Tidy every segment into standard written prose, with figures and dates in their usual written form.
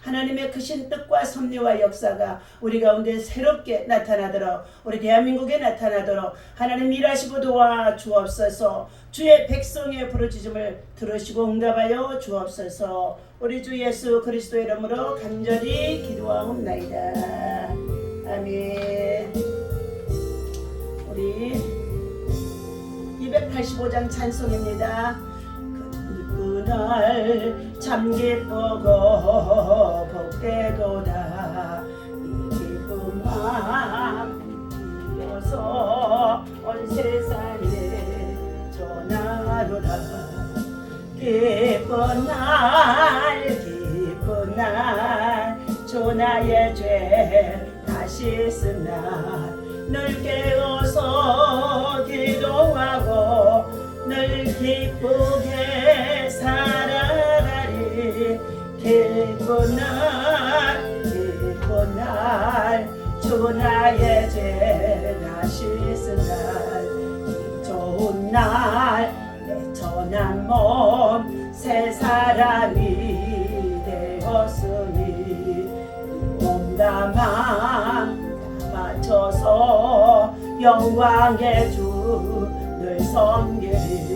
하나님의 크신 뜻과 섭리와 역사가 우리 가운데 새롭게 나타나도록, 우리 대한민국에 나타나도록 하나님 일하시고 도와주옵소서. 주의 백성의 부르짖음을 들으시고 응답하여 주옵소서. 우리 주 예수 그리스도의 이름으로 간절히 기도하옵나이다. 아멘. 우리 285장 찬송입니다. 그날 참 기쁘고 복되도다. 이 기쁜 마음 이어서 온 세상에 전하노라. 기쁜 날 주 나의 죄 다시 쓴 날 늘 깨어서 기도하고 늘 기쁘게 살아가리. 기쁜 날 주 나의 죄 다시 쓴 날 좋은 날 내 천한 몸 새 사람이 되었으니 몸과 마음 맞춰서 영광의 주 늘 섬기리.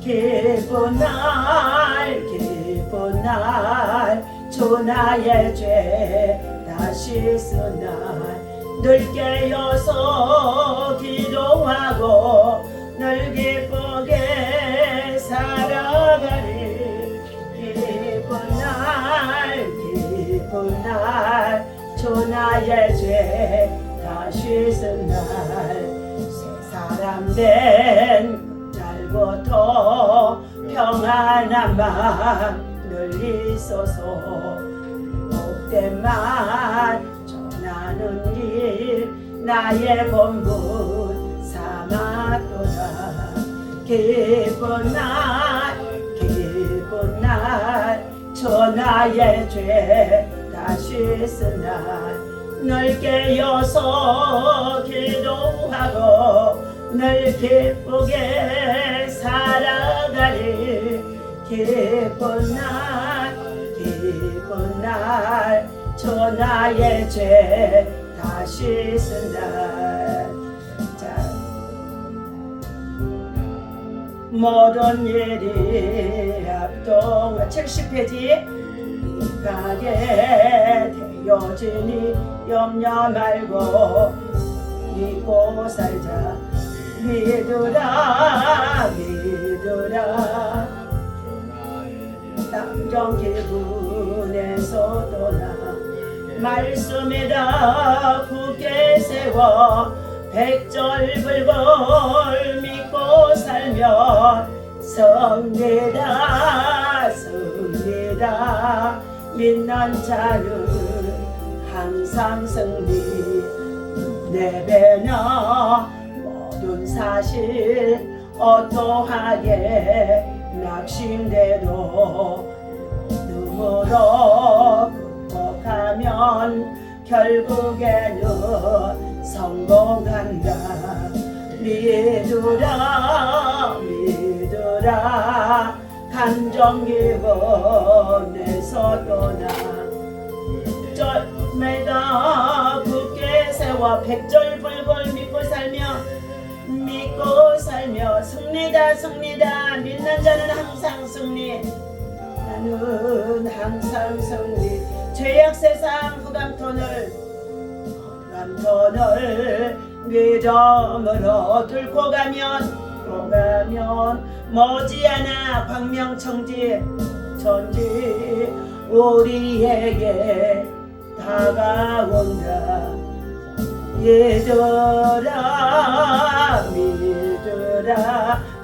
기쁜 날 주 나의 죄 다시 쓴 날 늘 깨어서 기도하고 늘 기쁘게 살아가리. 기쁜 날 주 나의 죄 다시 쓴 날 새 사람 된 날부터 평안한 마음 늘 있어서 복된 말 전하는 길 나의 본분 삼았도다. 기쁜 날 주 나의 죄 다시 쓴 날 늘 깨어서 기도하고 늘 기쁘게 살아가리. 기쁜 날 주 나의 죄 다시 쓴 날. 모든 일이 합동 70페이지 가게 되어지니 염려 말고 믿고 살자. 믿으라 땅정 기분에서 떠나 말씀에다 굳게 세워 백절불걸 믿고 살면 승리다. 믿는 자는 항상 승리. 내배나 모든 사실 어떠하게 낙심돼도 눈으로 극복하면 결국에는 성공한다. 믿으라 감정 기분에서 떠나 절매다 굳게 세워 백절불걸 믿고 살며 승리다. 믿는 자는 항상 승리. 나는 항상 승리. 죄악 세상 흑암톤을 믿음으로 뚫고 가면 머지않아 광명천지 우리에게 다가온다. 믿으라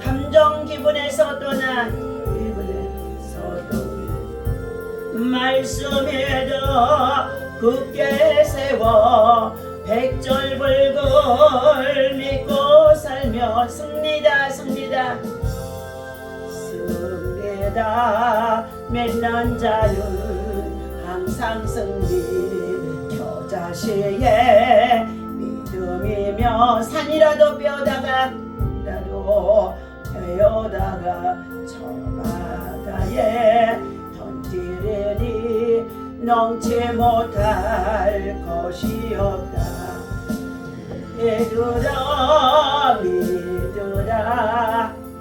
감정 기분에서 떠나 말씀에도 굳게 세워 백절불걸 믿고 살며 승리다. 믿는 자는 항상 승리. 겨자씨의 믿음이며 산이라도 뼈다가 되어다가 저 바다에 던지리니 넘지 못할 것이 없다. 믿으라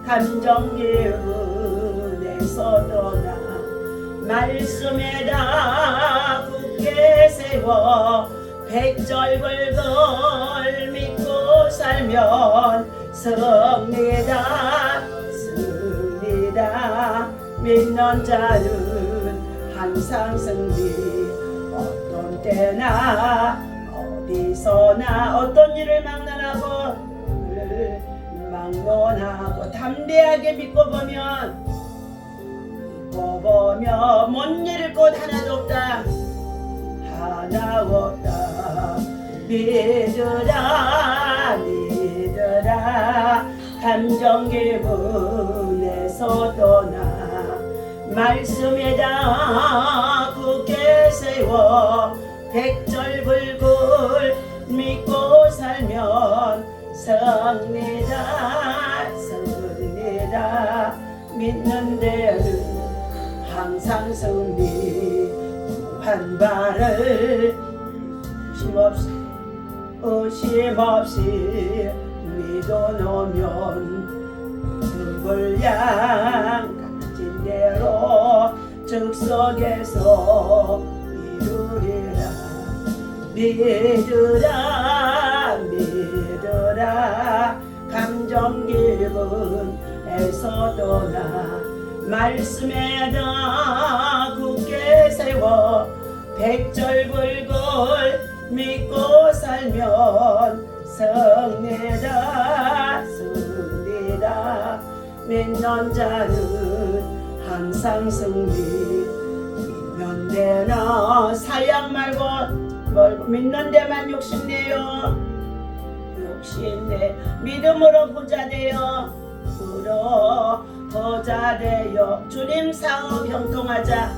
감정 기운에서 떠나 말씀에다 굳게 세워 백절불걸 믿고 살면 승리다 승리다. 믿는 자는 항상 승리. 어떤 때나 어디서나 어떤 일을 막론하고 담대하게 믿고 보면 못 잃을 것 하나도 없다. 하나 없다. 믿으라 감정 기분에서 떠나 말씀에다 굳게 세워 백절불굴 믿고 살면 승리다 승리다. 믿는 데는 항상 승리. 한 발을 의심 없이 믿어놓으면 등불양 가진 대로 즉석에서 이루리라. 믿으라 감정 기분에서 떠나 말씀에다 굳게 세워 백절불굴 믿고 살면 승리다 승리다. 믿는 자는 항상 승리. 믿는 데나 사양 말고 믿는 데만 욕심내요. 욕심내 믿음으로 부자되어 부자되어 주님 사업 형통하자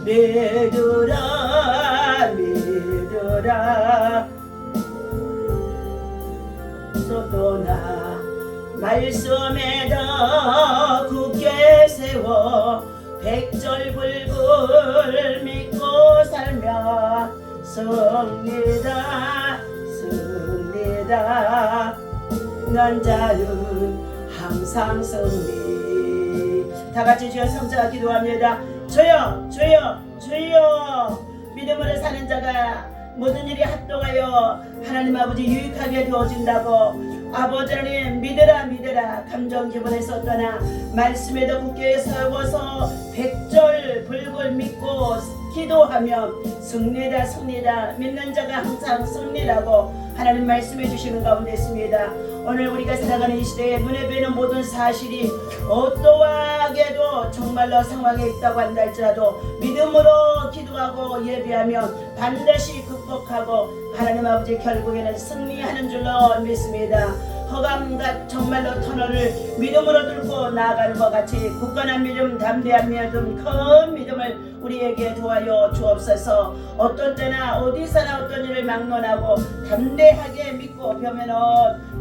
믿으라 소도나 말씀에다 굳게 세워 백절불굴 믿고 살면 승리다 승리다. 난 자는 항상 승리. 다같이 주여 성자가 기도합니다. 주여 주여 주여. 믿음으로 사는 자가 모든 일이 합동하여 하나님 아버지 유익하게 되어진다고. 아버지 하나님 믿으라 감정 기분에서 떠나 말씀에도 굳게 세워서 백절불굴 믿고 기도하며 승리다 믿는 자가 항상 승리라고 하나님 말씀해 주시는 가운데 있습니다. 오늘 우리가 살아가는 이 시대에 눈에 뵈는 모든 사실이 어떠하게도 정말로 상황에 있다고 한다 할지라도 믿음으로 기도하고 예배하면 반드시 극복하고 하나님 아버지 결국에는 승리하는 줄로 믿습니다. 허감과 정말로 터널을 믿음으로 뚫고 나아가는 것 같이 굳건한 믿음, 담대한 믿음, 큰 믿음을 우리에게 도와여 주옵소서. 어떤 때나 어디서나 어떤 일을 막론하고 담대하게 믿고 벼면은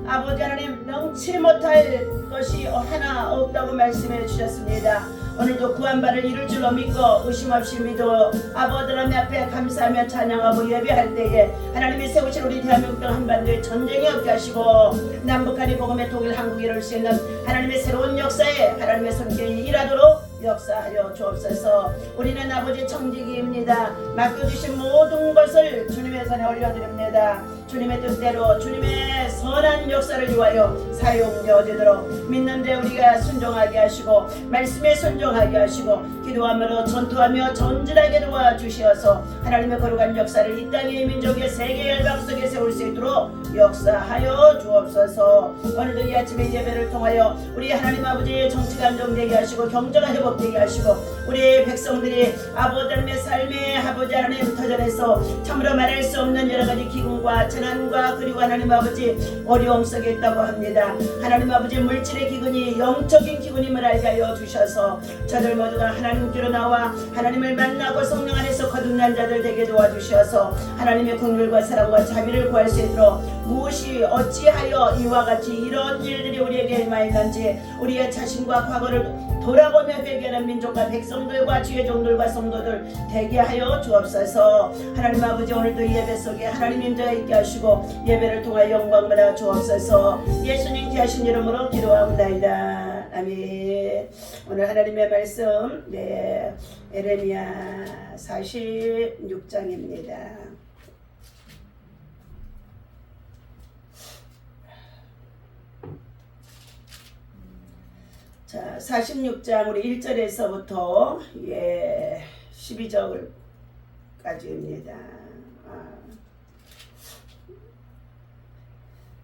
아버지 하나님 능치 못할 것이 하나 없다고 말씀해 주셨습니다. 오늘도 구한 바를 이룰 줄로 믿고 의심 없이 믿어 아버지 하나님 앞에 감사하며 찬양하고 예배할 때에 하나님이 세우신 우리 대한민국 등 한반도에 전쟁이 없게 하시고 남북한이 복음의 통일 한국이 이룰 수 있는 하나님의 새로운 역사에 하나님의 손길이 일하도록 역사하여 주옵소서. 우리는 아버지 청지기입니다. 맡겨주신 모든 것을 주님의 손에 올려드립니다. 주님의 뜻대로 주님의 선한 역사를 위하여 사용되어지도록 믿는데 우리가 순종하게 하시고 말씀에 순종하게 하시고 기도하며 전투하며 전진하게 도와주시어서 하나님의 거룩한 역사를 이 땅의 민족의 세계 열방 속에 세울 수 있도록 역사하여 주옵소서. 오늘도 이 아침의 예배를 통하여 우리 하나님 아버지의 정치가 안정되게 하시고 경제가 회복되게 하시고 우리 백성들이 아버지 하나님의 삶의 아버지 하나님 터전에서 참으로 말할 수 없는 여러가지 기근과 재난과 그리고 하나님 아버지 어려움 속에 있다고 합니다. 하나님 아버지 물질의 기근이 영적인 기근임을 알게 하여 주셔서 저들 모두가 하나님께로 나와 하나님을 만나고 성령 안에서 거듭난 자들 되게 도와주셔서 하나님의 긍휼과 사랑과 자비를 구할 수 있도록 무엇이 어찌하여 이와 같이 이런 일들이 우리에게 임하였는지 우리의 자신과 과거를 돌아보며 회개하는 민족과 백성들과 주의 종들과 성도들 되게 하여 주옵소서. 하나님 아버지, 오늘도 예배 속에 하나님 임재가 있게 하시고 예배를 통하여 영광 받아 주옵소서. 예수님 귀하신 이름으로 기도하옵나이다. 아멘. 오늘 하나님의 말씀 에레미야 46장입니다. 자, 46장 우리 1절에서부터 12절까지입니다.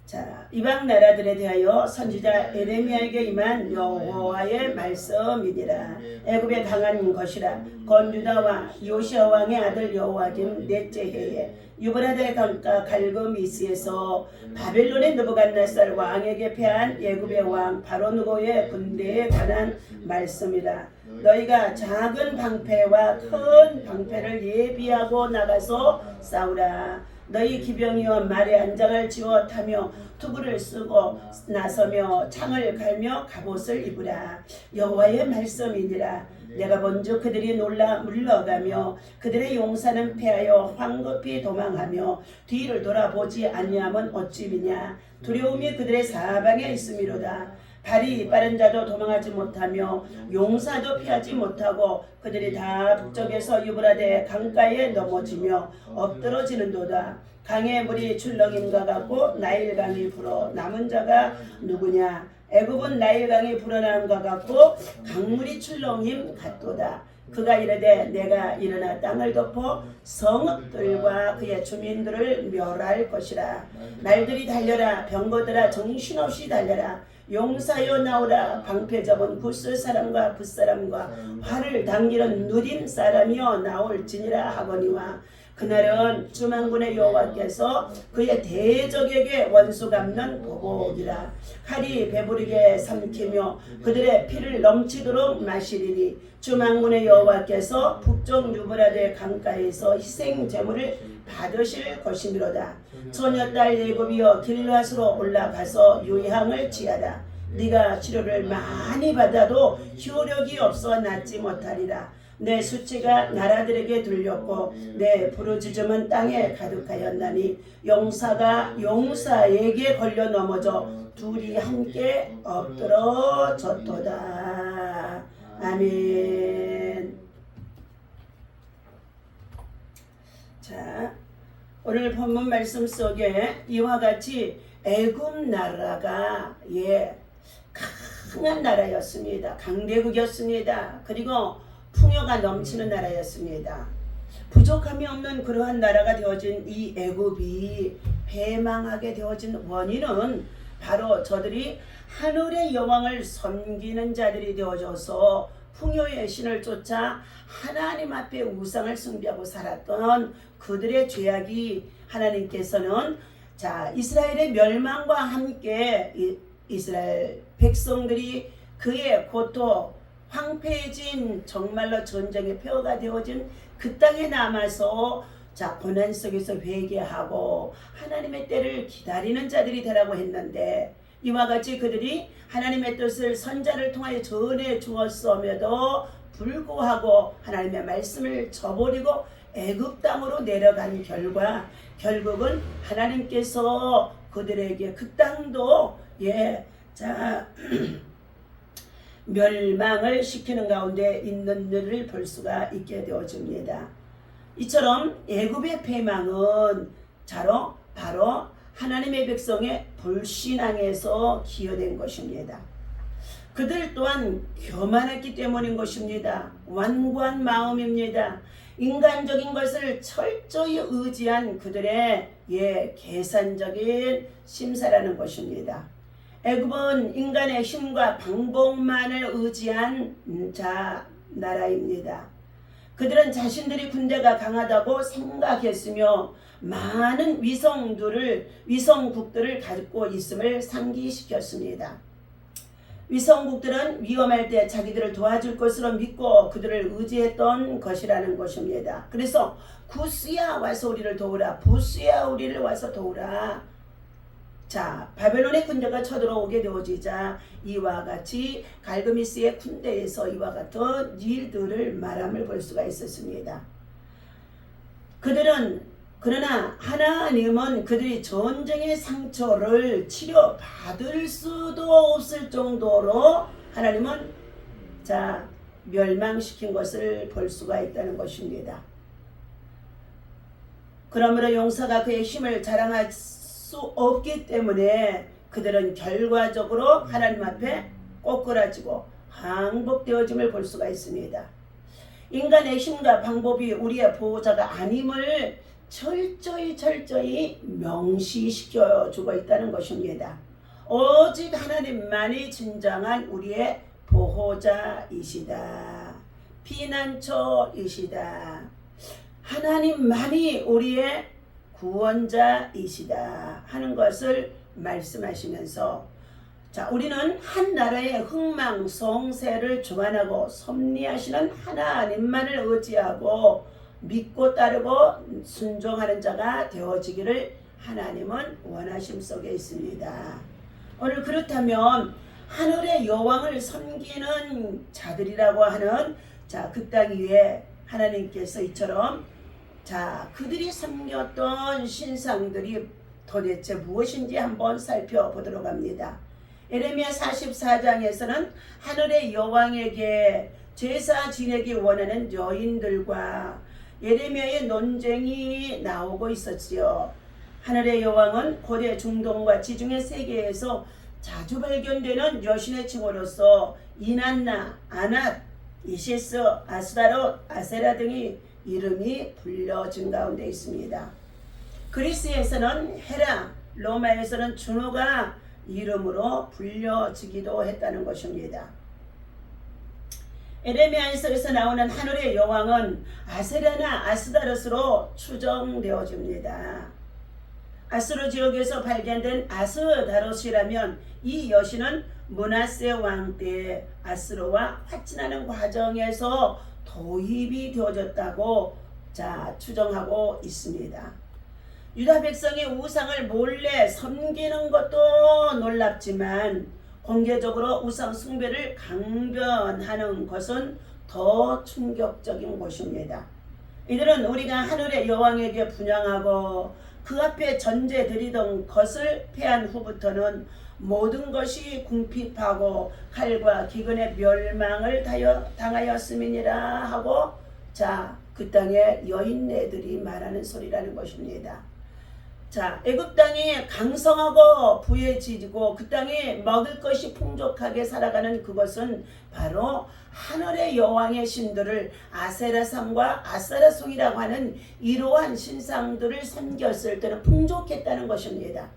자, 이방 나라들에 대하여 선지자 에레미야에게 임한 여호와의 말씀이니라. 애굽의 강한 것이라. 건유다와 요시야 왕의 아들 여호와김 넷째 해에 유브라데 강가 갈그미스에서 바벨론의 느부갓네살 왕에게 패한 애굽의 왕 바로누고의 군대에 관한 말씀이라. 너희가 작은 방패와 큰 방패를 예비하고 나가서 싸우라. 너희 기병이여 말의 안장을 지어 타며 투구를 쓰고 나서며 창을 갈며 갑옷을 입으라. 여호와의 말씀이니라. 내가 먼저 그들이 놀라 물러가며 그들의 용사는 패하여 황급히 도망하며 뒤를 돌아보지 아니하면 어찌미냐. 두려움이 그들의 사방에 있음이로다. 발이 빠른 자도 도망하지 못하며 용사도 피하지 못하고 그들이 다 북쪽에서 유브라데 강가에 넘어지며 엎드러지는도다. 강의 물이 출렁임과 같고 나일강이 불어 남은 자가 누구냐. 애굽은 나일강이 불어남과 같고 강물이 출렁임 같도다. 그가 이르되 내가 일어나 땅을 덮어 성읍들과 그의 주민들을 멸할 것이라. 말들이 달려라. 병거들아 정신없이 달려라. 용사여 나오라. 방패 잡은 구스 사람과 붓사람과 활을 당기는 누린 사람이여 나올지니라 하거니와. 그날은 주만군의 여호와께서 그의 대적에게 원수 갚는 보복이라. 칼이 배부르게 삼키며 그들의 피를 넘치도록 마시리니 주만군의 여호와께서 북쪽 유브라데 강가에서 희생 제물을 받으실 것이미로다. 처녀딸 애굽이여 길앗으로 올라가서 유향을 취하라. 네가 치료를 많이 받아도 효력이 없어 낫지 못하리라. 내 수치가 나라들에게 들렸고 내 부르짖음은 땅에 가득하였나니 용사가 용사에게 걸려 넘어져 둘이 함께 엎드러졌도다. 아멘. 자, 오늘 본문 말씀 속에 이와 같이 애굽 나라가 강한 나라였습니다. 강대국이었습니다. 그리고 풍요가 넘치는 나라였습니다. 부족함이 없는 그러한 나라가 되어진 이 애굽이 패망하게 되어진 원인은 바로 저들이 하늘의 여왕을 섬기는 자들이 되어져서 풍요의 신을 쫓아 하나님 앞에 우상을 숭배하고 살았던 그들의 죄악이 하나님께서는 이스라엘의 멸망과 함께 이스라엘 백성들이 그의 고통 황폐해진 정말로 전쟁의 표가 되어진 그 땅에 남아서 고난 속에서 회개하고 하나님의 때를 기다리는 자들이 되라고 했는데 이와 같이 그들이 하나님의 뜻을 선자를 통하여 전해 주었음에도 불구하고 하나님의 말씀을 저버리고 애굽 땅으로 내려간 결과 결국은 하나님께서 그들에게 그 땅도 멸망을 시키는 가운데 있는 일을 볼 수가 있게 되어집니다. 이처럼 애굽의 패망은 바로 하나님의 백성의 불신앙에서 기여된 것입니다. 그들 또한 교만했기 때문인 것입니다. 완고한 마음입니다. 인간적인 것을 철저히 의지한 그들의 계산적인 심사라는 것입니다. 애굽은 인간의 힘과 방법만을 의지한 나라입니다. 그들은 자신들이 군대가 강하다고 생각했으며 많은 위성국들을 갖고 있음을 상기시켰습니다. 위성국들은 위험할 때 자기들을 도와줄 것으로 믿고 그들을 의지했던 것이라는 것입니다. 그래서 구스야 와서 우리를 도우라, 부스야 우리를 와서 도우라. 자, 바벨론의 군대가 쳐들어오게 되어지자 이와 같이 갈그미스의 군대에서 이와 같은 일들을 말함을 볼 수가 있었습니다. 그러나 하나님은 그들이 전쟁의 상처를 치료받을 수도 없을 정도로 하나님은 멸망시킨 것을 볼 수가 있다는 것입니다. 그러므로 용사가 그의 힘을 자랑할 수 없기 때문에 그들은 결과적으로 하나님 앞에 꼬꾸라지고 항복되어짐을 볼 수가 있습니다. 인간의 힘과 방법이 우리의 보호자가 아님을 철저히 명시시켜 주고 있다는 것입니다. 오직 하나님만이 진정한 우리의 보호자이시다. 피난처이시다. 하나님만이 우리의 구원자이시다 하는 것을 말씀하시면서 우리는 한 나라의 흥망성쇠를 주관하고 섭리하시는 하나님만을 의지하고 믿고 따르고 순종하는 자가 되어지기를 하나님은 원하심 속에 있습니다. 오늘 그렇다면 하늘의 여왕을 섬기는 자들이라고 하는 그 땅 위에 하나님께서 이처럼 그들이 섬겼던 신상들이 도대체 무엇인지 한번 살펴보도록 합니다. 예레미야 44장에서는 하늘의 여왕에게 제사 지내기 원하는 여인들과 예레미야의 논쟁이 나오고 있었지요. 하늘의 여왕은 고대 중동과 지중해 세계에서 자주 발견되는 여신의 칭호로서 이난나, 아낫, 이시스, 아스다롯, 아세라 등의 이름이 불려진 가운데 있습니다. 그리스에서는 헤라, 로마에서는 주노가 이름으로 불려지기도 했다는 것입니다. 에레미야에서 나오는 하늘의 여왕은 아세라나 아스다롯으로 추정되어집니다. 아수르 지역에서 발견된 아스다롯이라면 이 여신은 므낫세 왕 때 아수르와 화친하는 과정에서 도입이 되어졌다고 추정하고 있습니다. 유다 백성이 우상을 몰래 섬기는 것도 놀랍지만 공개적으로 우상 숭배를 강변하는 것은 더 충격적인 것입니다. 이들은 우리가 하늘의 여왕에게 분향하고 그 앞에 전제 드리던 것을 패한 후부터는 모든 것이 궁핍하고 칼과 기근의 멸망을 당하였음이니라 하고 그 땅의 여인네들이 말하는 소리라는 것입니다. 애굽 땅이 강성하고 부해지고 그 땅에 먹을 것이 풍족하게 살아가는 그것은 바로 하늘의 여왕의 신들을 아세라상과 아사라송이라고 하는 이러한 신상들을 섬겼을 때는 풍족했다는 것입니다.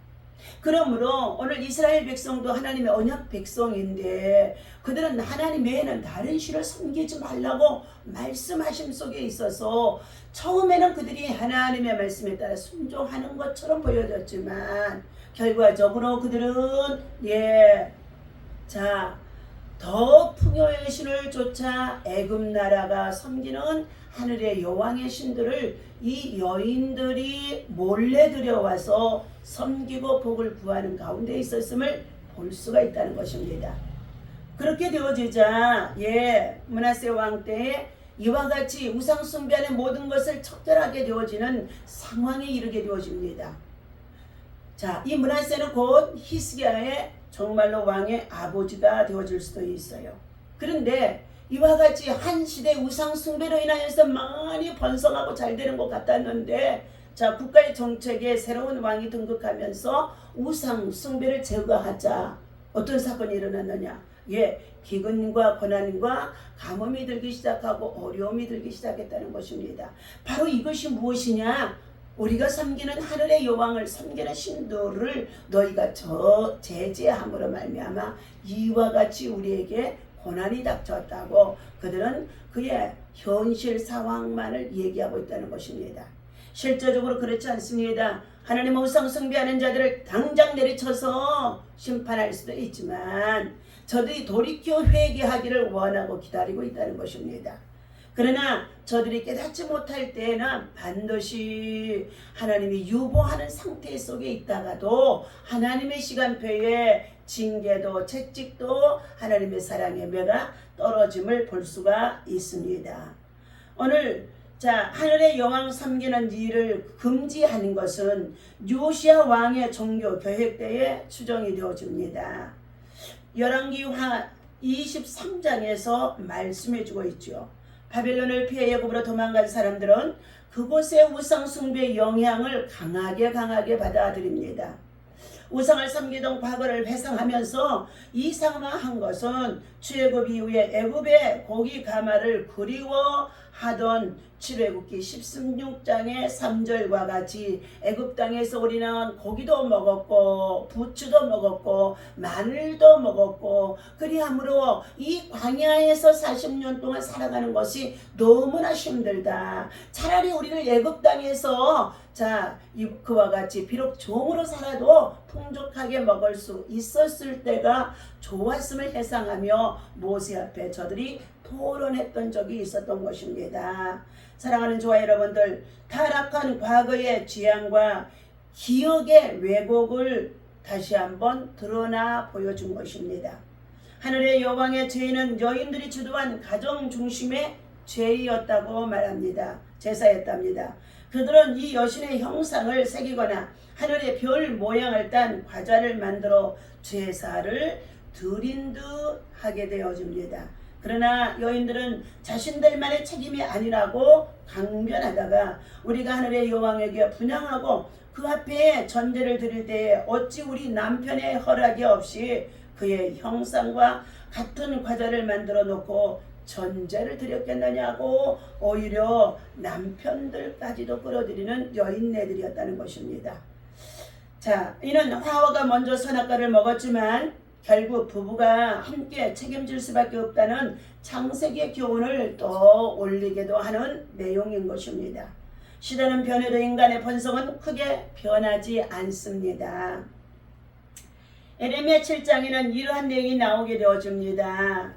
그러므로 오늘 이스라엘 백성도 하나님의 언약 백성인데 그들은 하나님 외에는 다른 신을 섬기지 말라고 말씀하심 속에 있어서 처음에는 그들이 하나님의 말씀에 따라 순종하는 것처럼 보여졌지만 결과적으로 그들은 더 풍요의 신을 쫓아 애굽 나라가 섬기는 하늘의 여왕의 신들을 이 여인들이 몰래 들여와서 섬기고 복을 구하는 가운데 있었음을 볼 수가 있다는 것입니다. 그렇게 되어지자 므낫세 왕 때에 이와 같이 우상 숭배하는 모든 것을 척결하게 되어지는 상황에 이르게 되어집니다. 이 므낫세는 곧 히스기야의 정말로 왕의 아버지가 되어질 수도 있어요. 그런데 이와 같이 한 시대 우상 숭배로 인하여서 많이 번성하고 잘 되는 것 같았는데 국가의 정책에 새로운 왕이 등극하면서 우상 숭배를 제거하자 어떤 사건이 일어났느냐? 기근과 고난과 가뭄이 들기 시작하고 어려움이 들기 시작했다는 것입니다. 바로 이것이 무엇이냐? 우리가 섬기는 하늘의 여왕을 섬기는 신들을 너희가 제재함으로 말미암아 이와 같이 우리에게 고난이 닥쳤다고 그들은 그의 현실 상황만을 얘기하고 있다는 것입니다. 실제적으로 그렇지 않습니다. 하나님의 우상 숭배하는 자들을 당장 내리쳐서 심판할 수도 있지만 저들이 돌이켜 회개하기를 원하고 기다리고 있다는 것입니다. 그러나 저들이 깨닫지 못할 때에는 반드시 하나님이 유보하는 상태 속에 있다가도 하나님의 시간표에 징계도 채찍도 하나님의 사랑의 매가 떨어짐을 볼 수가 있습니다. 오늘 하늘의 여왕 섬기는 일을 금지하는 것은 요시야 왕의 종교 계획 때에 추정이 되어집니다. 열왕기하 23장에서 말씀해주고 있죠. 바벨론을 피해 애굽으로 도망간 사람들은 그곳의 우상 숭배의 영향을 강하게 받아들입니다. 우상을 섬기던 과거를 회상하면서 이상한 것은 출애굽 이후에 애굽의 고기 가마를 그리워하던 출애굽기 16장의 3절과 같이 애굽 땅에서 우리는 고기도 먹었고 부추도 먹었고 마늘도 먹었고 그리하므로 이 광야에서 40년 동안 살아가는 것이 너무나 힘들다. 차라리 우리를 애굽 땅에서 그와 같이 비록 종으로 살아도 풍족하게 먹을 수 있었을 때가 좋았음을 회상하며 모세 앞에 저들이 토론했던 적이 있었던 것입니다. 사랑하는 저와 여러분들, 타락한 과거의 지향과 기억의 왜곡을 다시 한번 드러나 보여준 것입니다. 하늘의 여왕의 죄는 여인들이 주도한 가정 중심의 죄였다고 말합니다. 제사였답니다. 그들은 이 여신의 형상을 새기거나 하늘의 별 모양을 딴 과자를 만들어 제사를 드린 듯 하게 되어집니다. 그러나 여인들은 자신들만의 책임이 아니라고 강변하다가 우리가 하늘의 여왕에게 분향하고 그 앞에 전제를 드릴 때에 어찌 우리 남편의 허락이 없이 그의 형상과 같은 과자를 만들어 놓고 전제를 드렸겠느냐고 오히려 남편들까지도 끌어들이는 여인네들이었다는 것입니다. 이는 하와가 먼저 선악과를 먹었지만 결국 부부가 함께 책임질 수밖에 없다는 창세기의 교훈을 떠올리기도 하는 내용인 것입니다. 시대는 변해도 인간의 본성은 크게 변하지 않습니다. 에레미야 7장에는 이러한 내용이 나오게 되어집니다.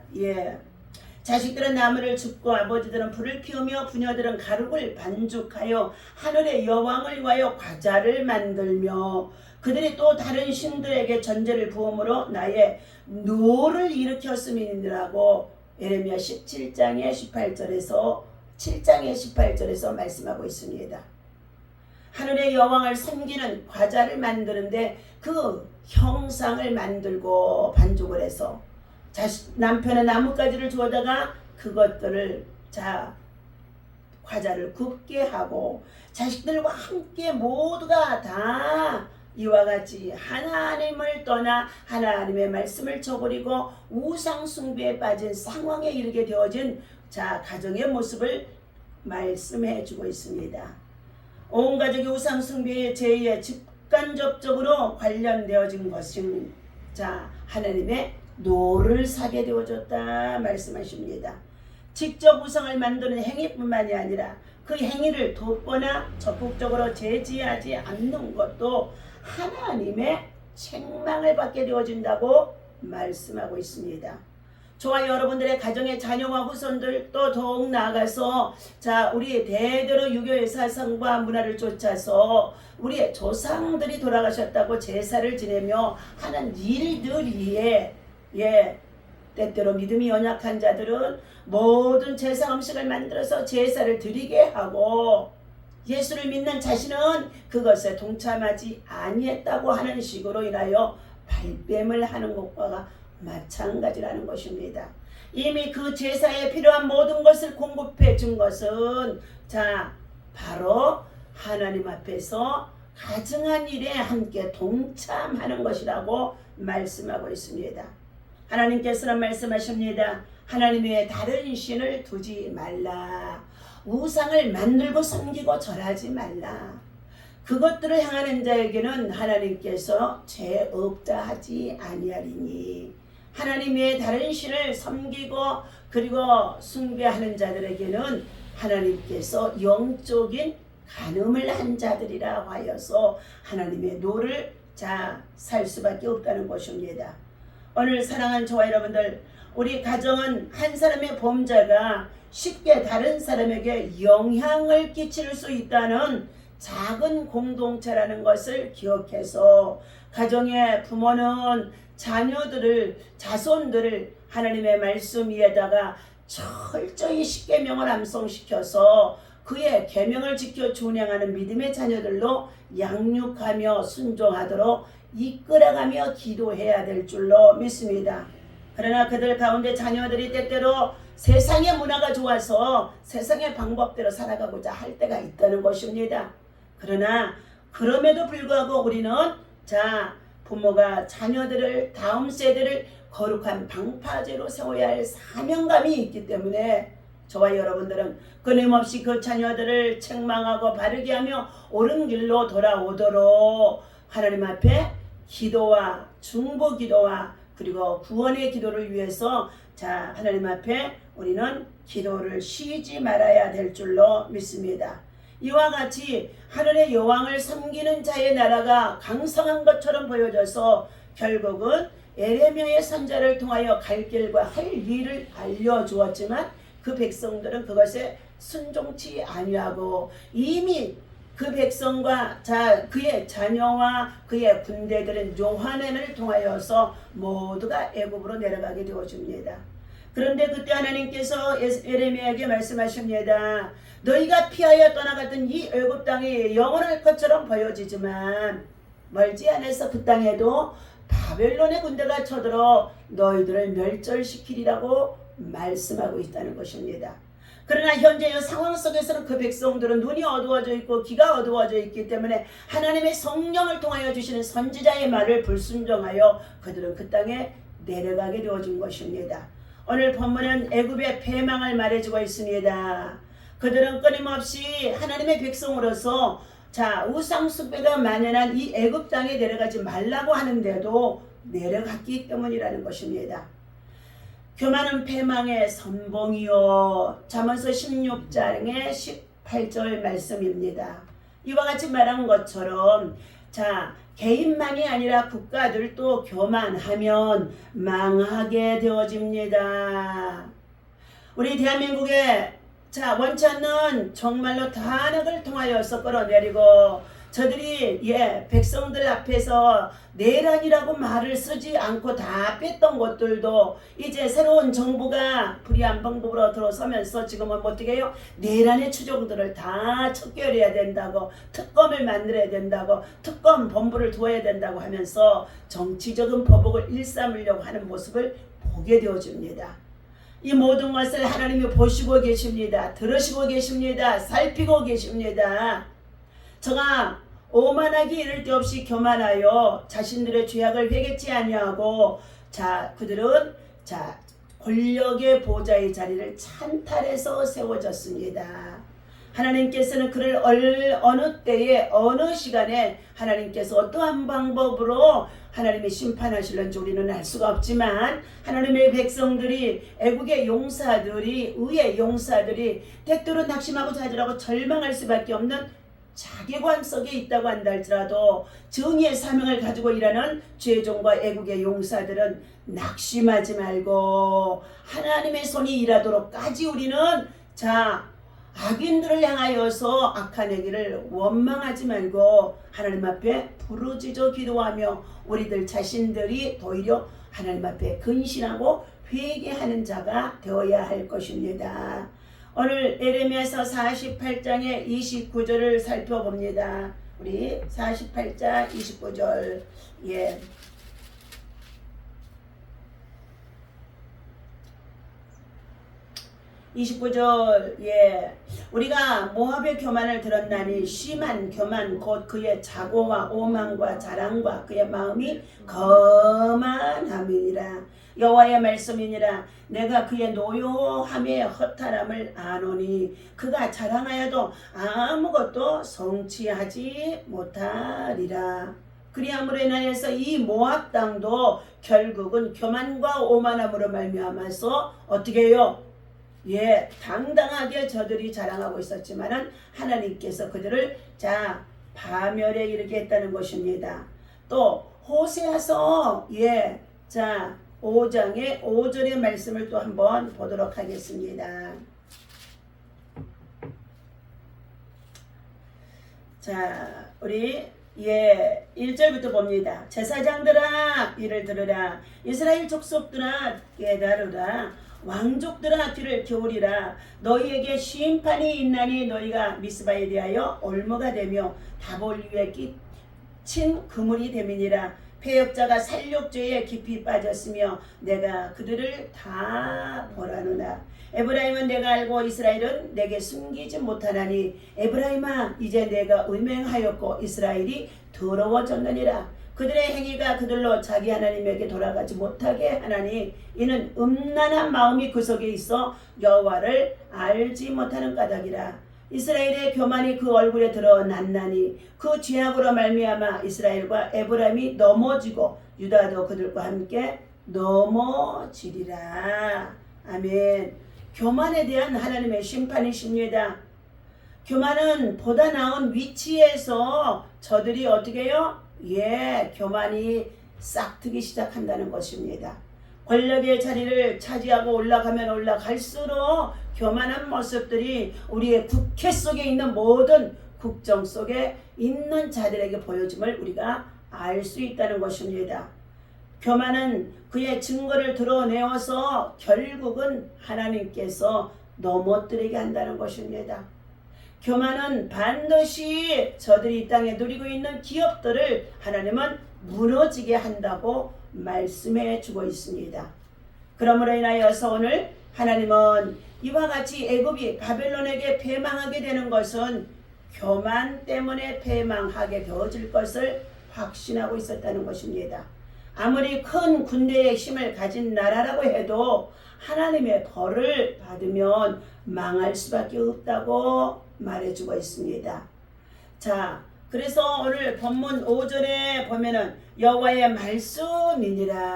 자식들은 나무를 줍고 아버지들은 불을 피우며 부녀들은 가루를 반죽하여 하늘의 여왕을 위하여 과자를 만들며 그들이 또 다른 신들에게 전제를 부음으로 나의 노를 일으켰음이니라고 에레미야 17장의 18절에서 말씀하고 있습니다. 하늘의 여왕을 섬기는 과자를 만드는데 그 형상을 만들고 반죽을 해서 남편의 나뭇가지를 주워다가 그것들을 과자를 굽게 하고 자식들과 함께 모두가 다 이와 같이 하나님을 떠나 하나님의 말씀을 저버리고 우상 숭배에 빠진 상황에 이르게 되어진 가정의 모습을 말씀해 주고 있습니다. 온 가족이 우상 숭배의 죄에 직간접적으로 관련되어진 것은 하나님의 노를 사게 되어졌다 말씀하십니다. 직접 우상을 만드는 행위뿐만이 아니라 그 행위를 돕거나 적극적으로 제지하지 않는 것도 하나님의 책망을 받게 되어진다고 말씀하고 있습니다. 저와 여러분들의 가정의 자녀와 후손들 또 더욱 나아가서 우리 대대로 유교의 사상과 문화를 쫓아서 우리의 조상들이 돌아가셨다고 제사를 지내며 하는 일들이에 때때로 믿음이 연약한 자들은 모든 제사 음식을 만들어서 제사를 드리게 하고 예수를 믿는 자신은 그것에 동참하지 아니했다고 하는 식으로 인하여 발뺌을 하는 것과 마찬가지라는 것입니다. 이미 그 제사에 필요한 모든 것을 공급해 준 것은 바로 하나님 앞에서 가증한 일에 함께 동참하는 것이라고 말씀하고 있습니다. 하나님께서는 말씀하십니다. 하나님 외에 다른 신을 두지 말라. 우상을 만들고 섬기고 절하지 말라. 그것들을 향하는 자에게는 하나님께서 죄 없다 하지 아니하리니 하나님 외에 다른 신을 섬기고 그리고 숭배하는 자들에게는 하나님께서 영적인 간음을 한 자들이라 하여서 하나님의 노를 살 수밖에 없다는 것입니다. 오늘 사랑하는 저와 여러분들, 우리 가정은 한 사람의 범죄가 쉽게 다른 사람에게 영향을 끼칠 수 있다는 작은 공동체라는 것을 기억해서 가정의 부모는 자손들을 하나님의 말씀 위에다가 철저히 십계명을 암송시켜서 그의 계명을 지켜 준행하는 믿음의 자녀들로 양육하며 순종하도록 이끌어가며 기도해야 될 줄로 믿습니다. 그러나 그들 가운데 자녀들이 때때로 세상의 문화가 좋아서 세상의 방법대로 살아가고자 할 때가 있다는 것입니다. 그러나 그럼에도 불구하고 우리는 부모가 자녀들을 다음 세대를 거룩한 방파제로 세워야 할 사명감이 있기 때문에 저와 여러분들은 끊임없이 그 자녀들을 책망하고 바르게 하며 옳은 길로 돌아오도록 하나님 앞에 기도와 중보 기도와 그리고 구원의 기도를 위해서 하나님 앞에 우리는 기도를 쉬지 말아야 될 줄로 믿습니다. 이와 같이 하늘의 여왕을 섬기는 자의 나라가 강성한 것처럼 보여져서 결국은 에레미야의 선자를 통하여 갈 길과 할 일을 알려주었지만 그 백성들은 그것에 순종치 아니하고 이미 그 백성과 그의 자녀와 그의 군대들은 요한을 통하여서 모두가 애굽으로 내려가게 되어집니다. 그런데 그때 하나님께서 에레미야에게 말씀하십니다. 너희가 피하여 떠나갔던 이 애굽 땅이 영원할 것처럼 보여지지만 멀지 않아서 그 땅에도 바벨론의 군대가 쳐들어 너희들을 멸절시키리라고 말씀하고 있다는 것입니다. 그러나 현재의 상황 속에서는 그 백성들은 눈이 어두워져 있고 귀가 어두워져 있기 때문에 하나님의 성령을 통하여 주시는 선지자의 말을 불순종하여 그들은 그 땅에 내려가게 되어진 것입니다. 오늘 본문은 애굽의 패망을 말해주고 있습니다. 그들은 끊임없이 하나님의 백성으로서 우상 숭배가 만연한 이 애굽 땅에 내려가지 말라고 하는데도 내려갔기 때문이라는 것입니다. 교만은 패망의 선봉이요. 잠언서 16장의 18절 말씀입니다. 이와 같이 말한 것처럼 개인만이 아니라 국가들도 교만하면 망하게 되어집니다. 우리 대한민국에 원치 않는 정말로 탄핵을 통하여서 끌어내리고 저들이 백성들 앞에서 내란이라고 말을 쓰지 않고 다 뺐던 것들도 이제 새로운 정부가 불의한 방법으로 들어서면서 지금은 어떻게 해요? 내란의 추종들을 다 척결해야 된다고, 특검을 만들어야 된다고, 특검 본부를 두어야 된다고 하면서 정치적인 보복을 일삼으려고 하는 모습을 보게 되어집니다. 이 모든 것을 하나님이 보시고 계십니다. 들으시고 계십니다. 살피고 계십니다. 저가 오만하기 이를 데 없이 교만하여 자신들의 죄악을 회개치 아니하고 그들은 권력의 보좌의 자리를 찬탈해서 세워졌습니다. 하나님께서는 그를 어느 때에 어느 시간에 하나님께서 어떠한 방법으로 하나님이 심판하실는지 우리는 알 수가 없지만 하나님의 백성들이 애국의 용사들이 의의 용사들이 때때로 낙심하고 좌절하고 절망할 수밖에 없는 자괴감 속에 있다고 한다 할지라도 정의의 사명을 가지고 일하는 죄종과 애국의 용사들은 낙심하지 말고 하나님의 손이 일하도록까지 우리는 악인들을 향하여서 악한 얘기를 원망하지 말고 하나님 앞에 부르짖어 기도하며 우리들 자신들이 오히려 하나님 앞에 근신하고 회개하는 자가 되어야 할 것입니다. 오늘 에레미야서 48장의 29절을 살펴봅니다. 우리 48장 29절 29절 우리가 모압의 교만을 들었나니 심한 교만 곧 그의 자고와 오만과 자랑과 그의 마음이 거만함이니라. 여호와의 말씀이니라. 내가 그의 노요함의 허탈함을 아노니 그가 자랑하여도 아무것도 성취하지 못하리라. 그리함으로 인하여서 이 모압 땅도 결국은 교만과 오만함으로 말미암아서 어떻게 해요? 당당하게 저들이 자랑하고 있었지만은 하나님께서 그들을 파멸에 이르게 했다는 것입니다. 또 호세아서 5장의 5절의 말씀을 또 한번 보도록 하겠습니다. 자, 우리 1절부터 봅니다. 제사장들아 이를 들으라. 이스라엘 족속들아 깨달으라. 왕족들아 귀를 기울이라. 너희에게 심판이 있나니 너희가 미스바에 대하여 올무가 되며 다볼 위에 끼친 그물이 됨이니라. 패역자가 살욕죄에 깊이 빠졌으며 내가 그들을 다 벌하노라. 에브라임은 내가 알고 이스라엘은 내게 숨기지 못하나니 에브라임아 이제 내가 음행하였고 이스라엘이 더러워졌느니라. 그들의 행위가 그들로 자기 하나님에게 돌아가지 못하게 하나니 이는 음란한 마음이 그 속에 있어 여호와를 알지 못하는 까닭이라. 이스라엘의 교만이 그 얼굴에 드러났나니 그 죄악으로 말미암아 이스라엘과 에브라임이 넘어지고 유다도 그들과 함께 넘어지리라. 아멘. 교만에 대한 하나님의 심판이십니다. 교만은 보다 나은 위치에서 저들이 어떻게 해요? 교만이 싹트기 시작한다는 것입니다. 권력의 자리를 차지하고 올라가면 올라갈수록 교만한 모습들이 우리의 국회 속에 있는 모든 국정 속에 있는 자들에게 보여짐을 우리가 알 수 있다는 것입니다. 교만은 그의 증거를 드러내어서 결국은 하나님께서 넘어뜨리게 한다는 것입니다. 교만은 반드시 저들이 이 땅에 누리고 있는 기업들을 하나님은 무너지게 한다고 말씀해 주고 있습니다. 그러므로 인하여서 오늘 하나님은 이와 같이 애굽이 바벨론에게 패망하게 되는 것은 교만 때문에 패망하게 되어질 것을 확신하고 있었다는 것입니다. 아무리 큰 군대의 힘을 가진 나라라고 해도 하나님의 벌을 받으면 망할 수밖에 없다고 말해주고 있습니다. 자, 그래서 오늘 본문 5절에 보면은 여호와의 말씀이니라.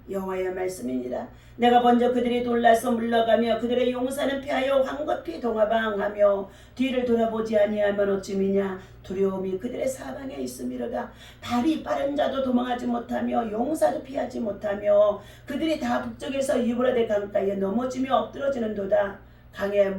여호와의 말씀이니라. 내가 먼저 그들이 놀라서 물러가며 그들의 용사는 피하여 황급히 동화방하며 뒤를 돌아보지 아니하면 어찌미냐. 두려움이 그들의 사방에 있음이로다. 발이 빠른 자도 도망하지 못하며 용사도 피하지 못하며 그들이 다 북쪽에서 유브라데 강가에 넘어지며 엎드러지는도다. 강에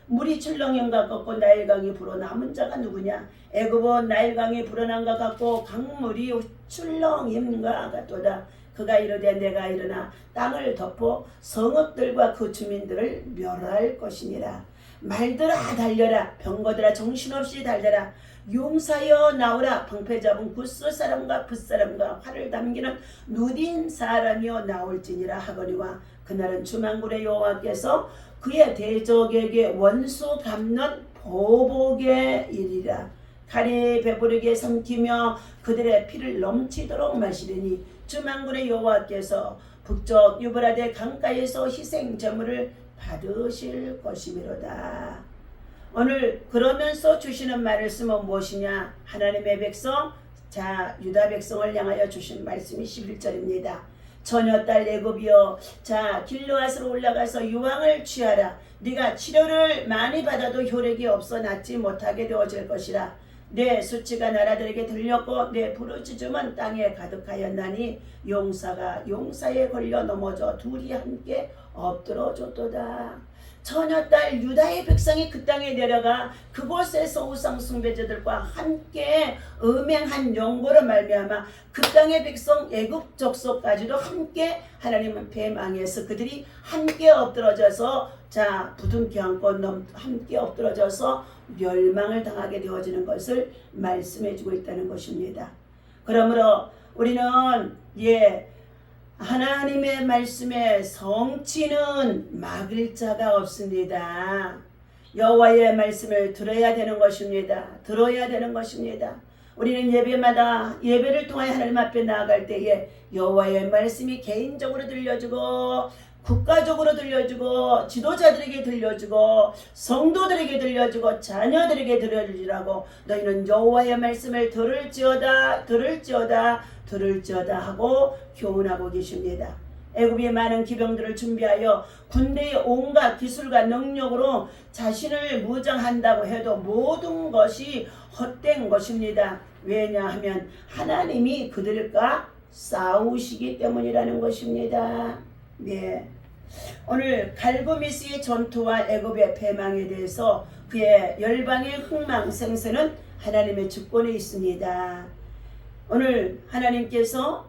물이 출렁임과 같고 나일강이 불어남은 자가 누구냐. 애굽은 나일강이 불어난 것 같고 강물이 출렁임과 같도다. 그가 이르되 내가 일어나 땅을 덮어 성읍들과 그 주민들을 멸할 것이니라. 말들아 달려라. 병거들아 정신없이 달려라. 용사여 나오라. 방패 잡은 구스 사람과 붓사람과 활을 담기는 누딘 사람이여 나올지니라 하거니와 그날은 주만군의 여호와께서 그의 대적에게 원수 갚는 보복의 일이라. 칼이 배부르게 삼키며 그들의 피를 넘치도록 마시리니 주만군의 여호와께서 북쪽 유브라데 강가에서 희생 제물을 받으실 것이미로다. 오늘 그러면서 주시는 말씀은 무엇이냐? 하나님의 백성, 자 유다 백성을 향하여 주신 말씀이 11절입니다. 처녀딸 애굽이여, 자 길르앗으로 올라가서 유황을 취하라. 네가 치료를 많이 받아도 효력이 없어 낫지 못하게 되어질 것이라. 내 수치가 나라들에게 들렸고 내 부르짖음은 땅에 가득하였나니 용사가 용사에 걸려 넘어져 둘이 함께 엎드러졌도다. 처녀딸 유다의 백성이 그 땅에 내려가 그곳에서 우상 숭배자들과 함께 음행한 연고로 말미암아 그 땅의 백성 애굽 족속까지도 함께 하나님은 패망해서 그들이 함께 엎드러져서 자 부둥켜 안고 함께 엎드러져서 멸망을 당하게 되어지는 것을 말씀해 주고 있다는 것입니다. 그러므로 우리는 하나님의 말씀에 성취는 막을 자가 없습니다. 여호와의 말씀을 들어야 되는 것입니다. 들어야 되는 것입니다. 우리는 예배마다 예배를 통하여 하나님 앞에 나아갈 때에 여호와의 말씀이 개인적으로 들려주고 국가적으로 들려주고 지도자들에게 들려주고 성도들에게 들려주고 자녀들에게 들려주라고 너희는 여호와의 말씀을 들을지어다 하고 교훈하고 계십니다. 애굽이 많은 기병들을 준비하여 군대의 온갖 기술과 능력으로 자신을 무장한다고 해도 모든 것이 헛된 것입니다. 왜냐하면 하나님이 그들과 싸우시기 때문이라는 것입니다. 네. 오늘 갈구미스의 전투와 애굽의 패망에 대해서 그의 열방의 흥망생쇠는 하나님의 주권에 있습니다. 오늘 하나님께서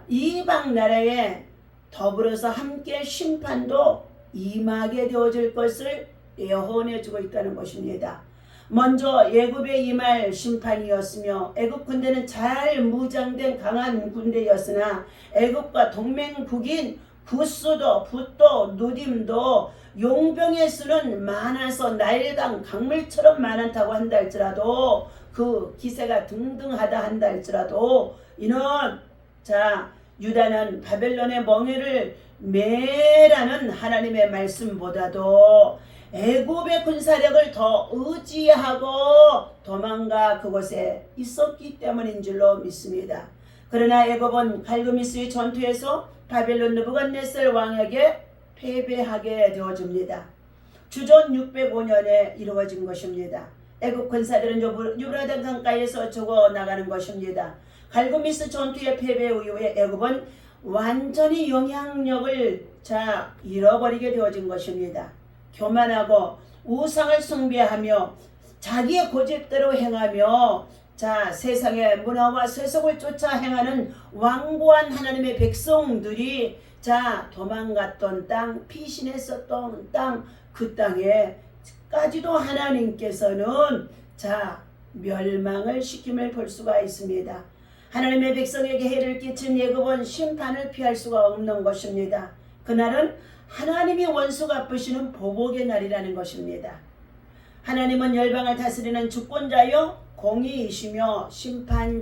이방 나라에 더불어서 함께 심판도 임하게 되어질 것을 예언해 주고 있다는 것입니다. 먼저 애굽에 임할 심판이었으며 애굽 군대는 잘 무장된 강한 군대였으나 애굽과 동맹국인 구스도 붓도 누딤도 용병의 수는 많아서 나일강 강물처럼 많다고 한다 할지라도 그 기세가 등등하다 한다 할지라도 이는 유다는 바벨론의 멍에를 매라는 하나님의 말씀보다도 애굽의 군사력을 더 의지하고 도망가 그곳에 있었기 때문인 줄로 믿습니다. 그러나 애굽은 갈그미스의 전투에서 바벨론 느부갓네살 왕에게 패배하게 되어집니다. 주전 605년에 이루어진 것입니다. 애굽 군사들은 유브라데 강가에서 죽어나가는 것입니다. 갈그미스 전투의 패배 이후에 애굽은 완전히 영향력을 잃어버리게 되어진 것입니다. 교만하고 우상을 숭배하며 자기의 고집대로 행하며 세상의 문화와 세속을 쫓아 행하는 완고한 하나님의 백성들이 도망갔던 땅, 피신했었던 땅, 그 땅에까지도 하나님께서는 멸망을 시킴을 볼 수가 있습니다. 하나님의 백성에게 해를 끼친 애굽은 심판을 피할 수가 없는 것입니다. 그날은 하나님이 원수 갚으시는 보복의 날이라는 것입니다. 하나님은 열방을 다스리는 주권자요 공의이시며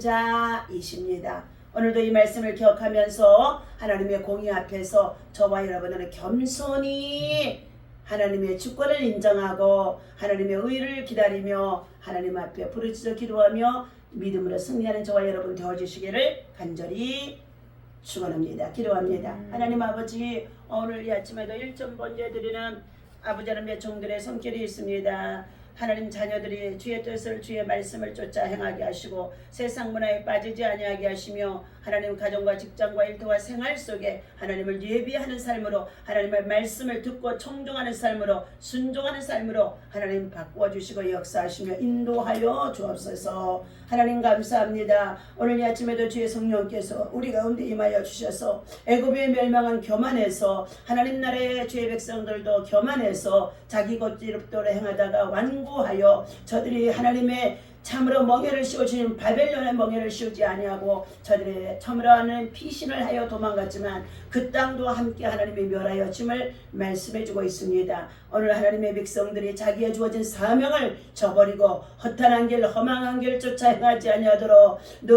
심판자이십니다. 오늘도 이 말씀을 기억하면서 하나님의 공의 앞에서 저와 여러분은 겸손히 하나님의 주권을 인정하고 하나님의 의를 기다리며 하나님 앞에 부르짖어 기도하며 믿음으로 승리하는 저와 여러분 되어주시기를 간절히 축원합니다. 기도합니다. 하나님 아버지, 오늘 이 아침에도 일점 번제 드리는 아버지 하나님의 종들의 성결이 있습니다. 하나님 자녀들이 주의 뜻을 주의 말씀을 쫓아 행하게 하시고 세상 문화에 빠지지 아니하게 하시며 하나님 가정과 직장과 일터와 생활 속에 하나님을 예비하는 삶으로 하나님의 말씀을 듣고 청종하는 삶으로 순종하는 삶으로 하나님 바꾸어주시고 역사하시며 인도하여 주옵소서. 하나님 감사합니다. 오늘 이 아침에도 주의 성령께서 우리 가운데 임하여 주셔서 애굽의 멸망한 교만해서 하나님 나라의 주의 백성들도 교만해서 자기 것대로 행하다가 완고하여 저들이 하나님의 참으로 멍에를 씌워주신 바벨론의 멍에를 씌우지 아니하고 저들의 참으로 하는 피신을 하여 도망갔지만 그 땅도 함께 하나님이 멸하여 짐을 말씀해주고 있습니다. 오늘 하나님의 백성들이 자기의 주어진 사명을 저버리고 허탄한 길 험한 길 쫓아 행하지 아니하도록 늘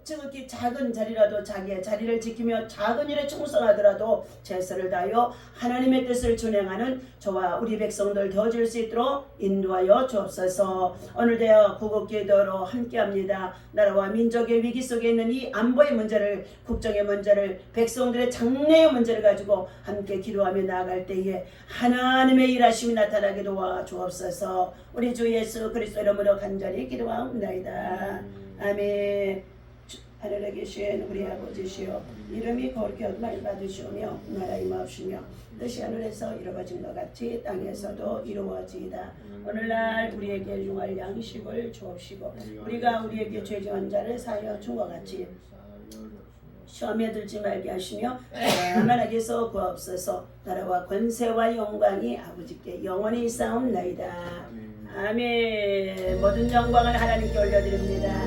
지극히 작은 자리라도 자기의 자리를 지키며 작은 일에 충성하더라도 최선을 다하여 하나님의 뜻을 준행하는 저와 우리 백성들 되어줄 수 있도록 인도하여 주옵소서. 오늘 되어 구국기도로 함께합니다. 나라와 민족의 위기 속에 있는 이 안보의 문제를, 국정의 문제를, 백성들의 장래의 문제를 가지고 함께 기도하며 나아갈 때에 하나님의 일하심이 나타나게 도와 주옵소서. 우리 주 예수 그리스도 이름으로 간절히 기도하옵나이다. 아멘. 하늘에 계신 우리 아버지시여, 이름이 거룩히 여김을 받으시오며 나라 임하옵시며 뜻이 하늘에서 이루어진 것 같이 땅에서도 이루어지이다. 오늘날 우리에게 용할 양식을 주옵시고 우리가 우리에게 죄 지은 자를 사하여 준 것 같이 시험에 들지 말게 하시며 다만 악에서 구하옵소서. 나라와 권세와 영광이 아버지께 영원히 있사옵나이다. 아멘. 모든 영광을 하나님께 올려드립니다.